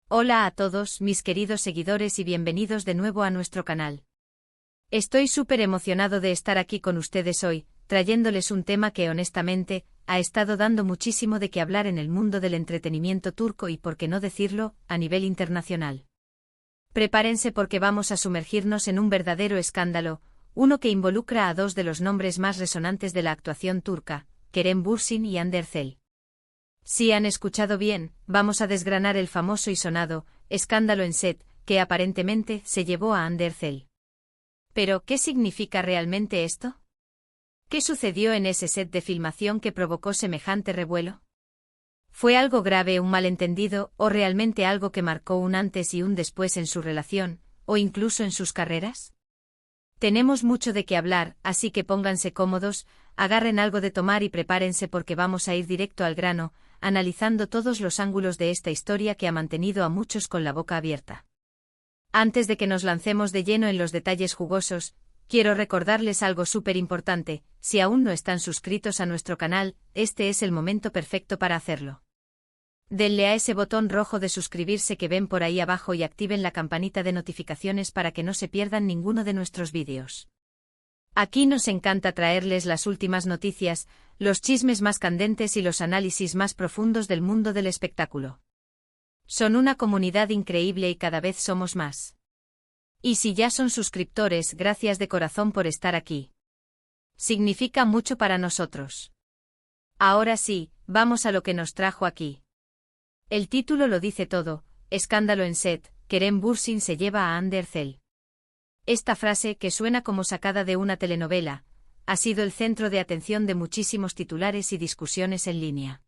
Hola a todos, mis queridos seguidores y bienvenidos de nuevo a nuestro canal. Estoy súper emocionado de estar aquí con ustedes hoy, trayéndoles un tema que honestamente, ha estado dando muchísimo de qué hablar en el mundo del entretenimiento turco y, por qué no decirlo, a nivel internacional. Prepárense porque vamos a sumergirnos en un verdadero escándalo, uno que involucra a dos de los nombres más resonantes de la actuación turca, Kerem Bürsin y Hande Erçel. Si han escuchado bien, vamos a desgranar el famoso y sonado escándalo en set, que aparentemente se llevó a Hande Erçel. Pero, ¿qué significa realmente esto? ¿Qué sucedió en ese set de filmación que provocó semejante revuelo? ¿Fue algo grave, un malentendido, o realmente algo que marcó un antes y un después en su relación, o incluso en sus carreras? Tenemos mucho de qué hablar, así que pónganse cómodos, agarren algo de tomar y prepárense porque vamos a ir directo al grano, analizando todos los ángulos de esta historia que ha mantenido a muchos con la boca abierta. Antes de que nos lancemos de lleno en los detalles jugosos, quiero recordarles algo súper importante: si aún no están suscritos a nuestro canal, este es el momento perfecto para hacerlo. Denle a ese botón rojo de suscribirse que ven por ahí abajo y activen la campanita de notificaciones para que no se pierdan ninguno de nuestros vídeos. Aquí nos encanta traerles las últimas noticias, los chismes más candentes y los análisis más profundos del mundo del espectáculo. Son una comunidad increíble y cada vez somos más. Y si ya son suscriptores, gracias de corazón por estar aquí. Significa mucho para nosotros. Ahora sí, vamos a lo que nos trajo aquí. El título lo dice todo: escándalo en set, Kerem Bürsin se lleva a Hande Erçel. Esta frase, que suena como sacada de una telenovela, ha sido el centro de atención de muchísimos titulares y discusiones en línea.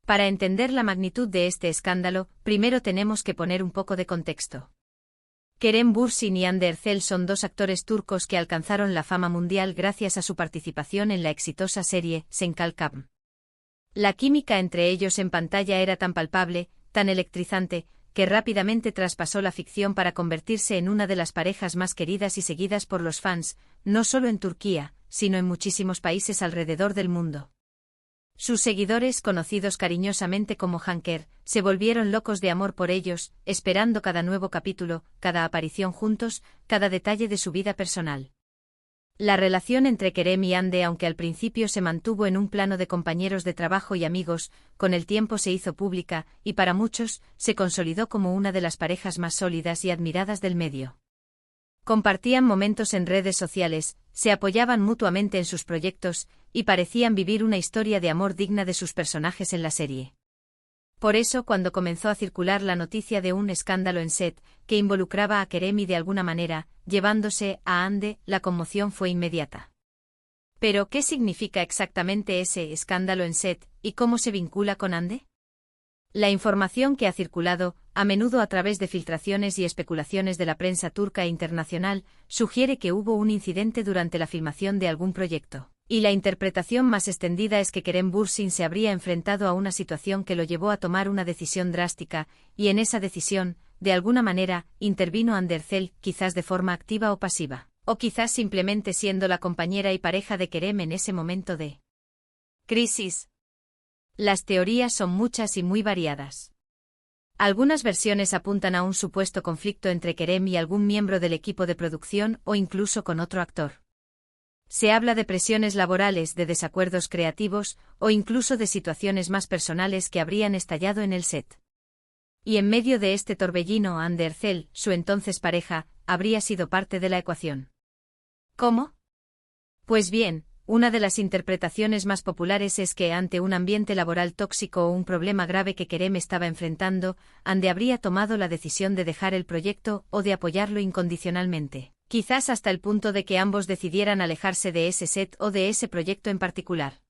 Para entender la magnitud de este escándalo, primero tenemos que poner un poco de contexto. Kerem Bürsin y Hande Erçel son dos actores turcos que alcanzaron la fama mundial gracias a su participación en la exitosa serie Senkalkam. La química entre ellos en pantalla era tan palpable, tan electrizante, que rápidamente traspasó la ficción para convertirse en una de las parejas más queridas y seguidas por los fans, no solo en Turquía, sino en muchísimos países alrededor del mundo. Sus seguidores, conocidos cariñosamente como Hanker, se volvieron locos de amor por ellos, esperando cada nuevo capítulo, cada aparición juntos, cada detalle de su vida personal. La relación entre Kerem y Hande, aunque al principio se mantuvo en un plano de compañeros de trabajo y amigos, con el tiempo se hizo pública, y para muchos, se consolidó como una de las parejas más sólidas y admiradas del medio. Compartían momentos en redes sociales, se apoyaban mutuamente en sus proyectos, y parecían vivir una historia de amor digna de sus personajes en la serie. Por eso, cuando comenzó a circular la noticia de un escándalo en set, que involucraba a Kerem y de alguna manera, llevándose a Hande, la conmoción fue inmediata. Pero, ¿qué significa exactamente ese escándalo en set, y cómo se vincula con Hande? La información que ha circulado, a menudo a través de filtraciones y especulaciones de la prensa turca e internacional, sugiere que hubo un incidente durante la filmación de algún proyecto. Y la interpretación más extendida es que Kerem Bürsin se habría enfrentado a una situación que lo llevó a tomar una decisión drástica, y en esa decisión, de alguna manera, intervino Hande Erçel, quizás de forma activa o pasiva, o quizás simplemente siendo la compañera y pareja de Kerem en ese momento de crisis. Las teorías son muchas y muy variadas. Algunas versiones apuntan a un supuesto conflicto entre Kerem y algún miembro del equipo de producción o incluso con otro actor. Se habla de presiones laborales, de desacuerdos creativos, o incluso de situaciones más personales que habrían estallado en el set. Y en medio de este torbellino, Hande Erçel, su entonces pareja, habría sido parte de la ecuación. ¿Cómo? Pues bien, una de las interpretaciones más populares es que, ante un ambiente laboral tóxico o un problema grave que Kerem estaba enfrentando, Hande habría tomado la decisión de dejar el proyecto o de apoyarlo incondicionalmente. Quizás hasta el punto de que ambos decidieran alejarse de ese set o de ese proyecto en particular.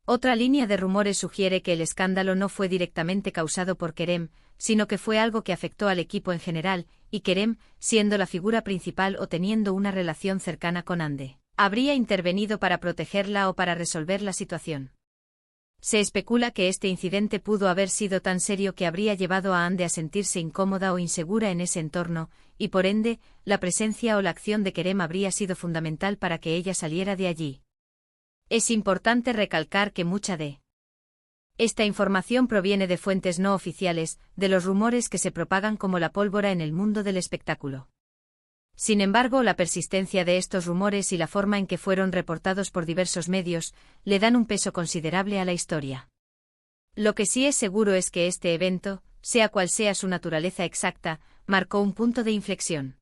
Otra línea de rumores sugiere que el escándalo no fue directamente causado por Kerem, sino que fue algo que afectó al equipo en general, y Kerem, siendo la figura principal o teniendo una relación cercana con Hande, habría intervenido para protegerla o para resolver la situación. Se especula que este incidente pudo haber sido tan serio que habría llevado a Hande a sentirse incómoda o insegura en ese entorno, y por ende, la presencia o la acción de Kerem habría sido fundamental para que ella saliera de allí. Es importante recalcar que mucha de Esta información proviene de fuentes no oficiales, de los rumores que se propagan como la pólvora en el mundo del espectáculo. Sin embargo, la persistencia de estos rumores y la forma en que fueron reportados por diversos medios, le dan un peso considerable a la historia. Lo que sí es seguro es que este evento, sea cual sea su naturaleza exacta, marcó un punto de inflexión.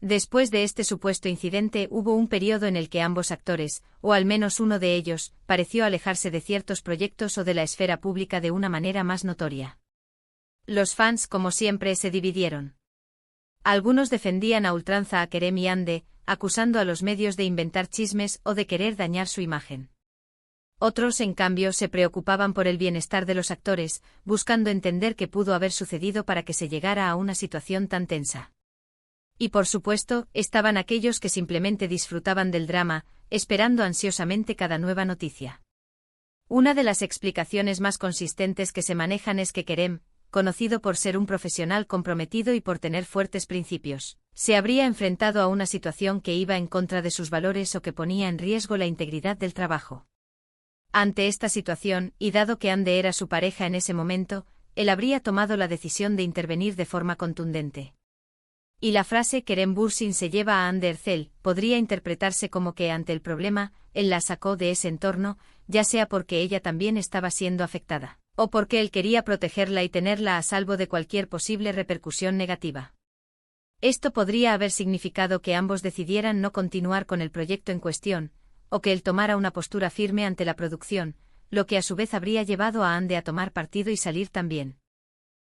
Después de este supuesto incidente hubo un periodo en el que ambos actores, o al menos uno de ellos, pareció alejarse de ciertos proyectos o de la esfera pública de una manera más notoria. Los fans, como siempre, se dividieron. Algunos defendían a ultranza a Kerem y Hande, acusando a los medios de inventar chismes o de querer dañar su imagen. Otros, en cambio, se preocupaban por el bienestar de los actores, buscando entender qué pudo haber sucedido para que se llegara a una situación tan tensa. Y por supuesto, estaban aquellos que simplemente disfrutaban del drama, esperando ansiosamente cada nueva noticia. Una de las explicaciones más consistentes que se manejan es que Kerem, conocido por ser un profesional comprometido y por tener fuertes principios, se habría enfrentado a una situación que iba en contra de sus valores o que ponía en riesgo la integridad del trabajo. Ante esta situación, y dado que Hande era su pareja en ese momento, él habría tomado la decisión de intervenir de forma contundente. Y la frase Kerem Bürsin se lleva a Hande Erçel podría interpretarse como que ante el problema, él la sacó de ese entorno, ya sea porque ella también estaba siendo afectada, o porque él quería protegerla y tenerla a salvo de cualquier posible repercusión negativa. Esto podría haber significado que ambos decidieran no continuar con el proyecto en cuestión, o que él tomara una postura firme ante la producción, lo que a su vez habría llevado a Hande a tomar partido y salir también.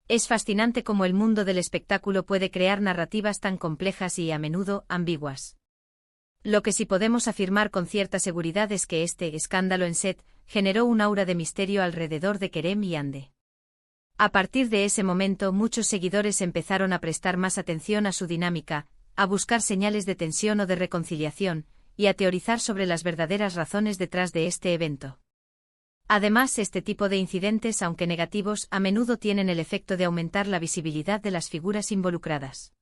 Es fascinante cómo el mundo del espectáculo puede crear narrativas tan complejas y, a menudo, ambiguas. Lo que sí podemos afirmar con cierta seguridad es que este escándalo en set generó un aura de misterio alrededor de Kerem y Hande. A partir de ese momento, muchos seguidores empezaron a prestar más atención a su dinámica, a buscar señales de tensión o de reconciliación, y a teorizar sobre las verdaderas razones detrás de este evento. Además, este tipo de incidentes, aunque negativos, a menudo tienen el efecto de aumentar la visibilidad de las figuras involucradas.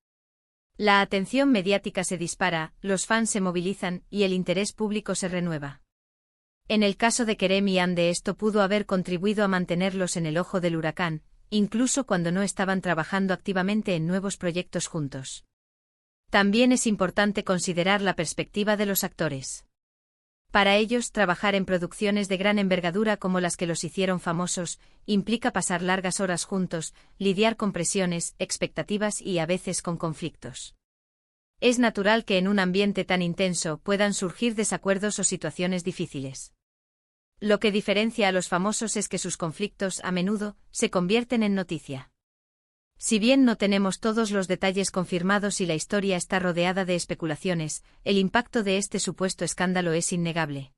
La atención mediática se dispara, los fans se movilizan y el interés público se renueva. En el caso de Kerem y Hande, esto pudo haber contribuido a mantenerlos en el ojo del huracán, incluso cuando no estaban trabajando activamente en nuevos proyectos juntos. También es importante considerar la perspectiva de los actores. Para ellos, trabajar en producciones de gran envergadura como las que los hicieron famosos, implica pasar largas horas juntos, lidiar con presiones, expectativas y a veces con conflictos. Es natural que en un ambiente tan intenso puedan surgir desacuerdos o situaciones difíciles. Lo que diferencia a los famosos es que sus conflictos, a menudo, se convierten en noticia. Si bien no tenemos todos los detalles confirmados y la historia está rodeada de especulaciones, el impacto de este supuesto escándalo es innegable.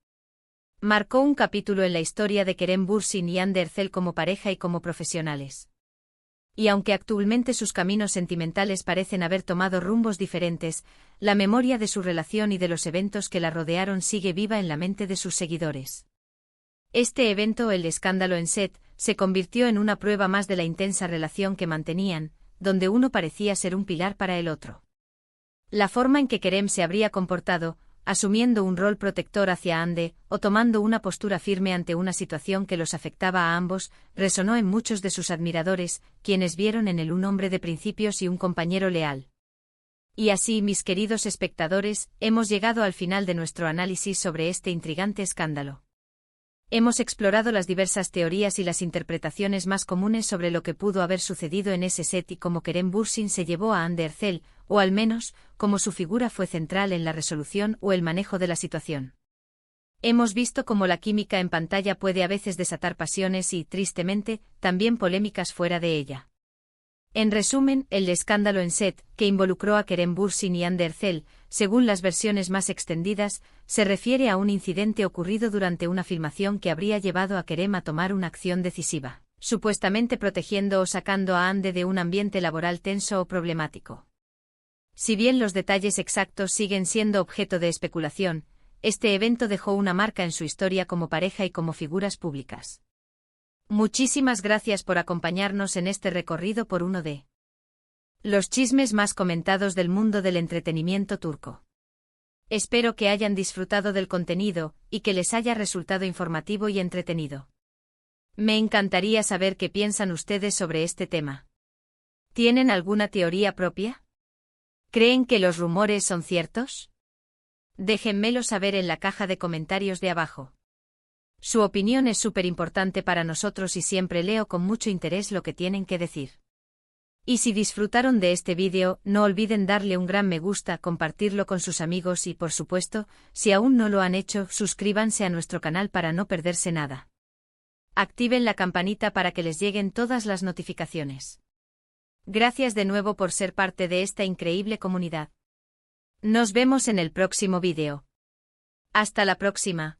Marcó un capítulo en la historia de Kerem Bürsin y Hande Erçel como pareja y como profesionales. Y aunque actualmente sus caminos sentimentales parecen haber tomado rumbos diferentes, la memoria de su relación y de los eventos que la rodearon sigue viva en la mente de sus seguidores. Este evento, el escándalo en set, se convirtió en una prueba más de la intensa relación que mantenían, donde uno parecía ser un pilar para el otro. La forma en que Kerem se habría comportado, asumiendo un rol protector hacia Hande, o tomando una postura firme ante una situación que los afectaba a ambos, resonó en muchos de sus admiradores, quienes vieron en él un hombre de principios y un compañero leal. Y así, mis queridos espectadores, hemos llegado al final de nuestro análisis sobre este intrigante escándalo. Hemos explorado las diversas teorías y las interpretaciones más comunes sobre lo que pudo haber sucedido en ese set y cómo Kerem Bürsin se llevó a Hande Erçel, o al menos, cómo su figura fue central en la resolución o el manejo de la situación. Hemos visto cómo la química en pantalla puede a veces desatar pasiones y, tristemente, también polémicas fuera de ella. En resumen, el escándalo en set, que involucró a Kerem Bürsin y Hande Erçel, según las versiones más extendidas, se refiere a un incidente ocurrido durante una filmación que habría llevado a Kerem a tomar una acción decisiva, supuestamente protegiendo o sacando a Hande de un ambiente laboral tenso o problemático. Si bien los detalles exactos siguen siendo objeto de especulación, este evento dejó una marca en su historia como pareja y como figuras públicas. Muchísimas gracias por acompañarnos en este recorrido por uno de los chismes más comentados del mundo del entretenimiento turco. Espero que hayan disfrutado del contenido y que les haya resultado informativo y entretenido. Me encantaría saber qué piensan ustedes sobre este tema. ¿Tienen alguna teoría propia? ¿Creen que los rumores son ciertos? Déjenmelo saber en la caja de comentarios de abajo. Su opinión es súper importante para nosotros y siempre leo con mucho interés lo que tienen que decir. Y si disfrutaron de este vídeo, no olviden darle un gran me gusta, compartirlo con sus amigos y, por supuesto, si aún no lo han hecho, suscríbanse a nuestro canal para no perderse nada. Activen la campanita para que les lleguen todas las notificaciones. Gracias de nuevo por ser parte de esta increíble comunidad. Nos vemos en el próximo vídeo. Hasta la próxima.